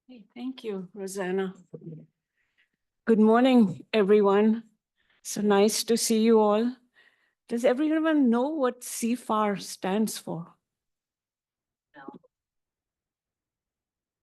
Hey, thank you, Rosanna. Good morning, everyone. So nice to see you all. Does everyone know what CFAR stands for? No.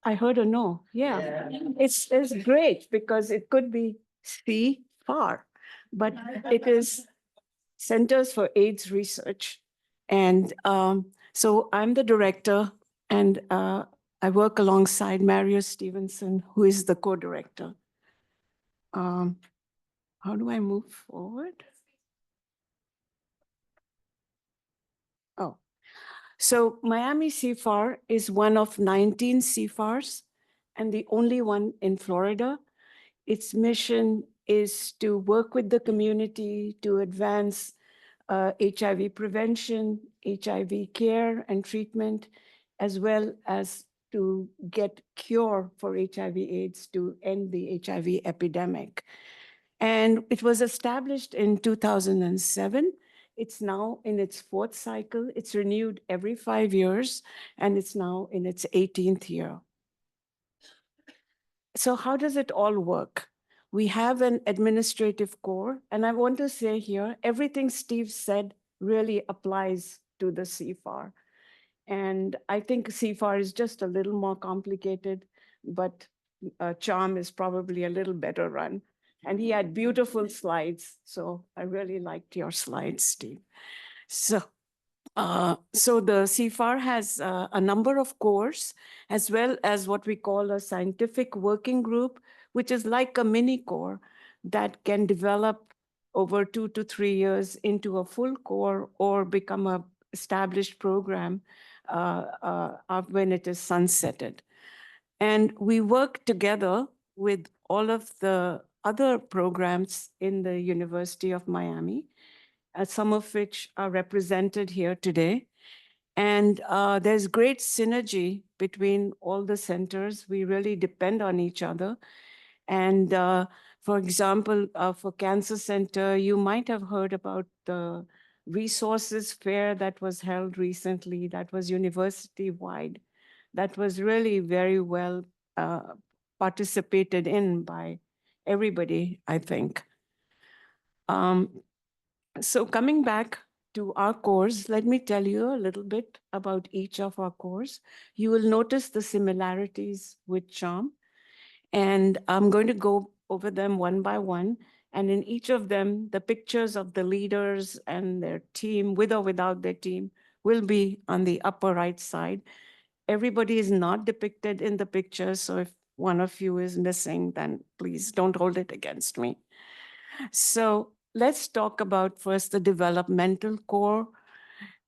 I heard a no. Yeah. It's great because it could be CFAR, but it is Centers for AIDS Research. And so I'm the director, and I work alongside Mario Stevenson, who is the co-director. How do I move forward? Oh, so Miami CFAR is one of 19 CFARs and the only one in Florida. Its mission is to work with the community to advance HIV prevention, HIV care and treatment, as well as to get cure for HIV/AIDS to end the HIV epidemic. And it was established in 2007. It's now in its fourth cycle. It's renewed every 5 years, and it's now in its 18th year. So how does it all work? We have an administrative core, and I want to say here, everything Steve said really applies to the CFAR. And I think CFAR is just a little more complicated, but CHARM is probably a little better run. And he had beautiful slides. So I really liked your slides, Steve. So the CFAR has a number of cores, as well as what we call a scientific working group, which is like a mini core that can develop over 2 to 3 years into a full core or become a established program when it is sunsetted. And we work together with all of the other programs in the University of Miami, some of which are represented here today. And there's great synergy between all the centers. We really depend on each other. And for example, for Cancer Center, you might have heard about the resources fair that was held recently, that was university-wide. That was really very well participated in by everybody, I think. So coming back to our course, let me tell you a little bit about each of our cores. You will notice the similarities with CHARM, and I'm going to go over them one by one. And in each of them, the pictures of the leaders and their team, with or without their team, will be on the upper right side. Everybody is not depicted in the picture, so if one of you is missing, then please don't hold it against me. So let's talk about first the developmental core.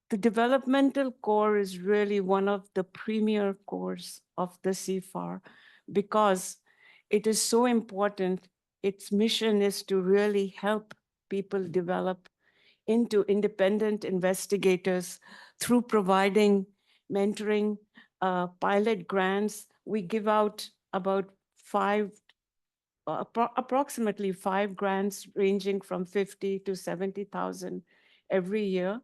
The developmental core is really one of the premier cores of the CFAR because it is so important. Its mission is to really help people develop into independent investigators through providing mentoring, pilot grants. We give out about approximately 5 grants ranging from 50 to 70,000 every year.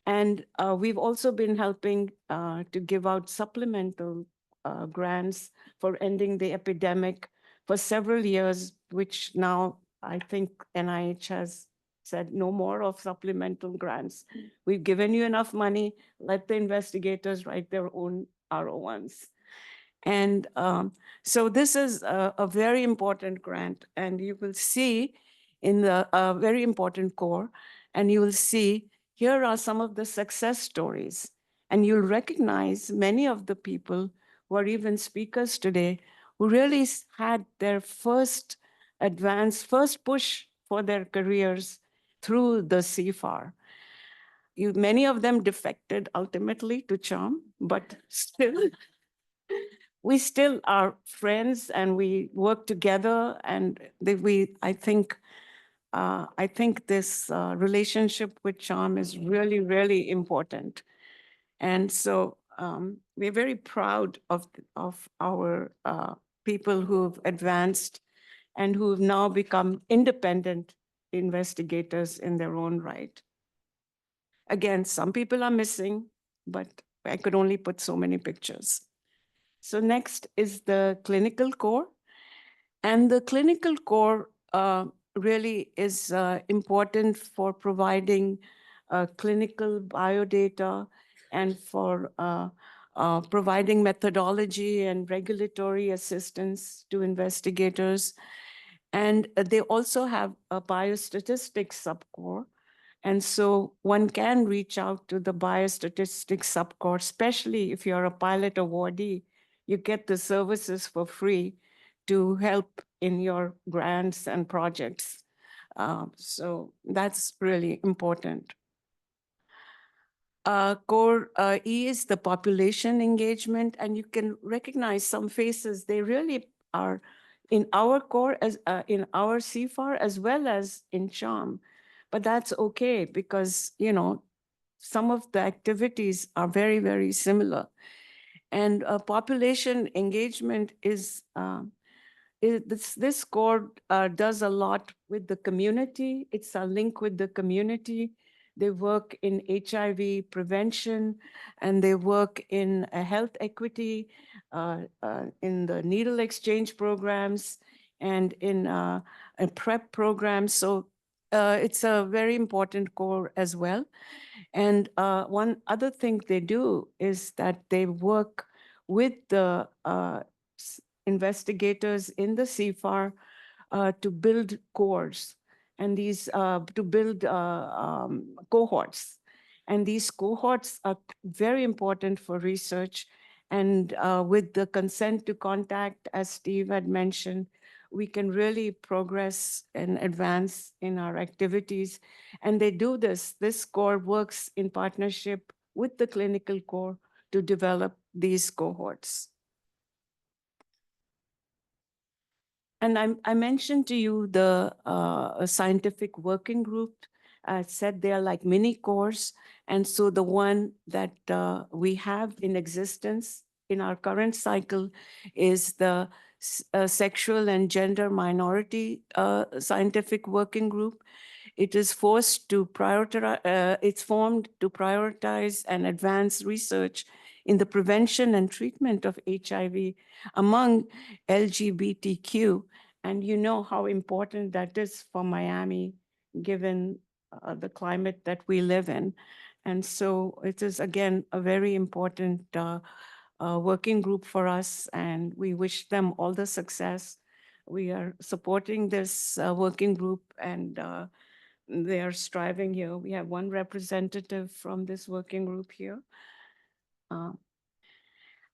And we've also been helping to give out supplemental grants for ending the epidemic for several years, which now I think NIH has said no more of supplemental grants. We've given you enough money, let the investigators write their own R01s. And so this is a very important grant, and you will see in the very important core, and you will see here are some of the success stories. And you'll recognize many of the people who are even speakers today who really had their first push for their careers through the CFAR. Many of them defected ultimately to CHARM, but still, we still are friends and we work together. And I think this relationship with CHARM is really, really important. And so we're very proud of our people who've advanced and who've now become independent investigators in their own right. Again, some people are missing, but I could only put so many pictures. So next is the clinical core. And the clinical core really is important for providing clinical biodata and for providing methodology and regulatory assistance to investigators. And they also have a biostatistics subcore. And so one can reach out to the biostatistics subcore, especially if you're a pilot awardee, you get the services for free to help in your grants and projects. So that's really important. Core E is the population engagement, and you can recognize some faces. They really are in our core, as in our CFAR, as well as in CHARM. But that's okay because, you know, some of the activities are very, very similar. And population engagement is this core does a lot with the community. It's a link with the community. They work in HIV prevention, and they work in health equity, in the needle exchange programs, and in PrEP programs. So it's a very important core as well. And one other thing they do is that they work with the investigators in the CFAR to build cores and these to build cohorts. And these cohorts are very important for research. And with the consent to contact, as Steve had mentioned, we can really progress and advance in our activities. And they do this. This core works in partnership with the clinical core to develop these cohorts. And I mentioned to you the scientific working group. I said they're like mini cores. And so the one that we have in existence in our current cycle is the Sexual and Gender Minority Scientific Working Group. It is forced to prioritize, it's formed to prioritize and advance research in the prevention and treatment of HIV among LGBTQ. And you know how important that is for Miami, given the climate that we live in. And so it is, again, a very important working group for us, and we wish them all the success. We are supporting this working group, and they are striving here. We have one representative from this working group here.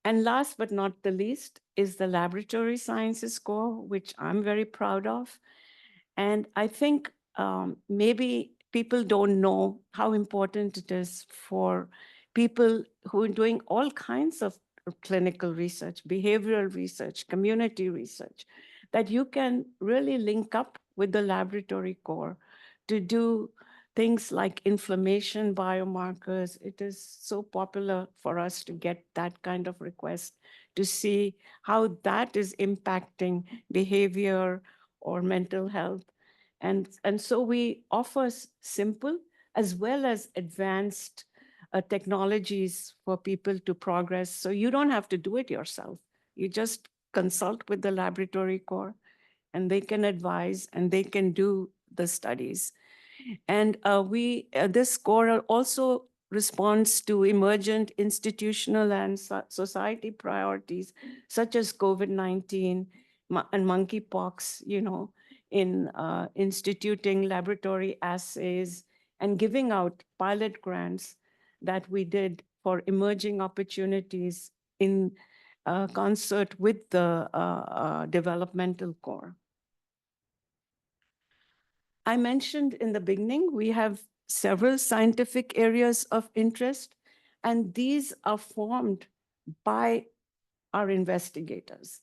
And last but not the least is the Laboratory Sciences Core, which I'm very proud of. And I think maybe people don't know how important it is for people who are doing all kinds of clinical research, behavioral research, community research, that you can really link up with the laboratory core to do things like inflammation biomarkers. It is so popular for us to get that kind of request to see how that is impacting behavior or mental health. And so we offer simple as well as advanced technologies for people to progress. So you don't have to do it yourself. You just consult with the laboratory core, and they can advise and they can do the studies. And this core also responds to emergent institutional and society priorities, such as COVID-19 and monkeypox, you know, in instituting laboratory assays and giving out pilot grants that we did for emerging opportunities in concert with the developmental core. I mentioned in the beginning, we have several scientific areas of interest, and these are formed by our investigators.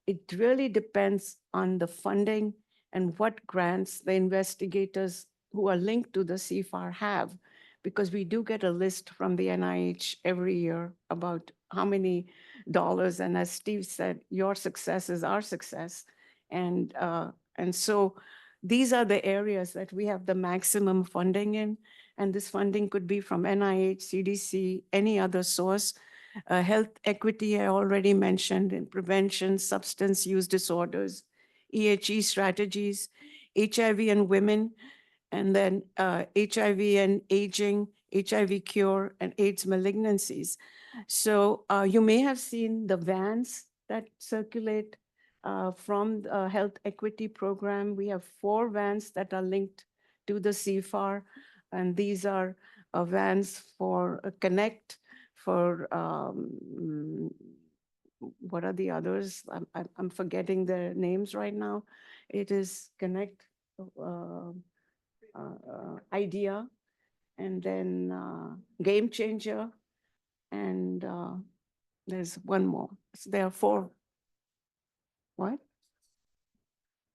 It really depends on the funding and what grants the investigators who are linked to the CFAR have, because we do get a list from the NIH every year about how many dollars, and as Steve said, your success is our success. And so these are the areas that we have the maximum funding in, and this funding could be from NIH, CDC, any other source. Health equity, I already mentioned, in prevention, substance use disorders, EHE strategies, HIV and women, and then HIV and aging, HIV cure, and AIDS malignancies. So you may have seen the vans that circulate from the Health Equity Program. We have 4 vans that are linked to the CFAR, and these are vans for Connect, for what are the others? I'm forgetting their names right now. It is Connect, Idea, and then Game Changer, and there's one more. So there are 4. What?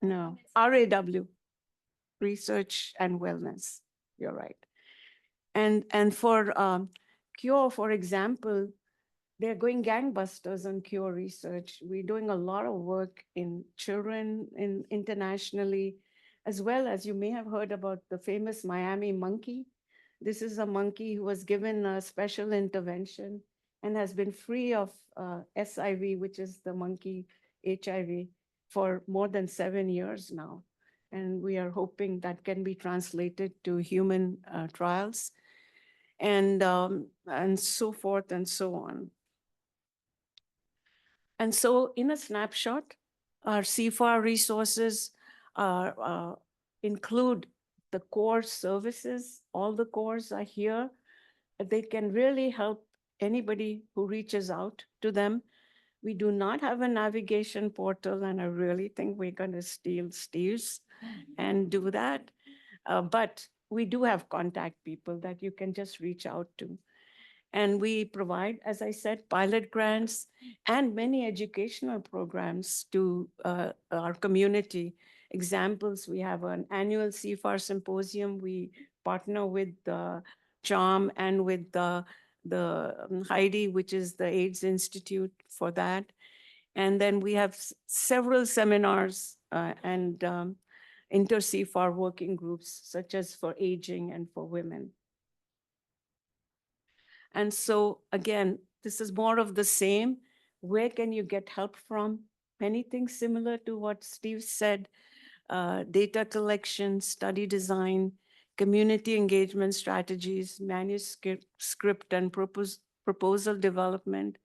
No, RAW, Research and Wellness. You're right. And for cure, for example, they're going gangbusters on cure research. We're doing a lot of work in children internationally, as well as you may have heard about the famous Miami monkey. This is a monkey who was given a special intervention and has been free of SIV, which is the monkey HIV, for more than 7 years now. And we are hoping that can be translated to human trials and so forth and so on. And so in a snapshot, our CFAR resources include the core services. All the cores are here. They can really help anybody who reaches out to them. We do not have a navigation portal, and I really think we're going to steal Steve's and do that. But we do have contact people that you can just reach out to. And we provide, as I said, pilot grants and many educational programs to our community. Examples, we have an annual CFAR symposium. We partner with CHARM and with the Heidi, which is the AIDS Institute for that. And then we have several seminars and inter-CFAR working groups, such as for aging and for women. And so again, this is more of the same. Where can you get help from? Anything similar to what Steve said, data collection, study design, community engagement strategies, manuscript and proposal development,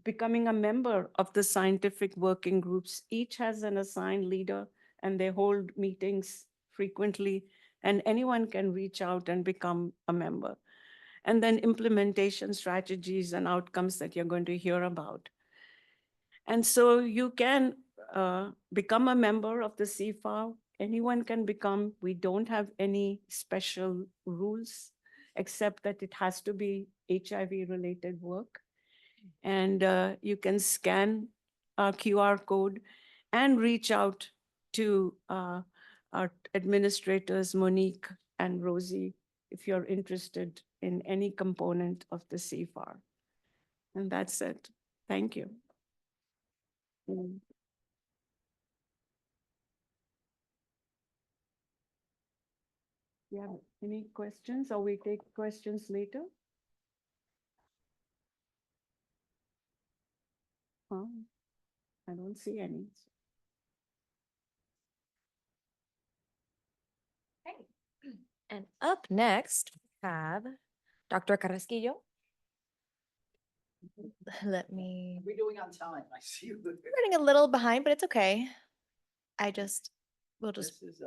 becoming a member of the scientific working groups. Each has an assigned leader and they hold meetings frequently, and anyone can reach out and become a member. And then implementation strategies and outcomes that you're going to hear about. And so you can become a member of the CFAR. Anyone can become. We don't have any special rules, except that it has to be HIV-related work. And you can scan our QR code and reach out to our administrators, Monique and Rosie, if you're interested in any component of the CFAR. And that's it. Thank you. You have any questions, or we take questions later? Oh, I don't see any. Okay. And up next, we have Dr. Carrasquillo. Let me, We're doing on time. I see you. we're running a little behind, but it's okay. We'll just This is,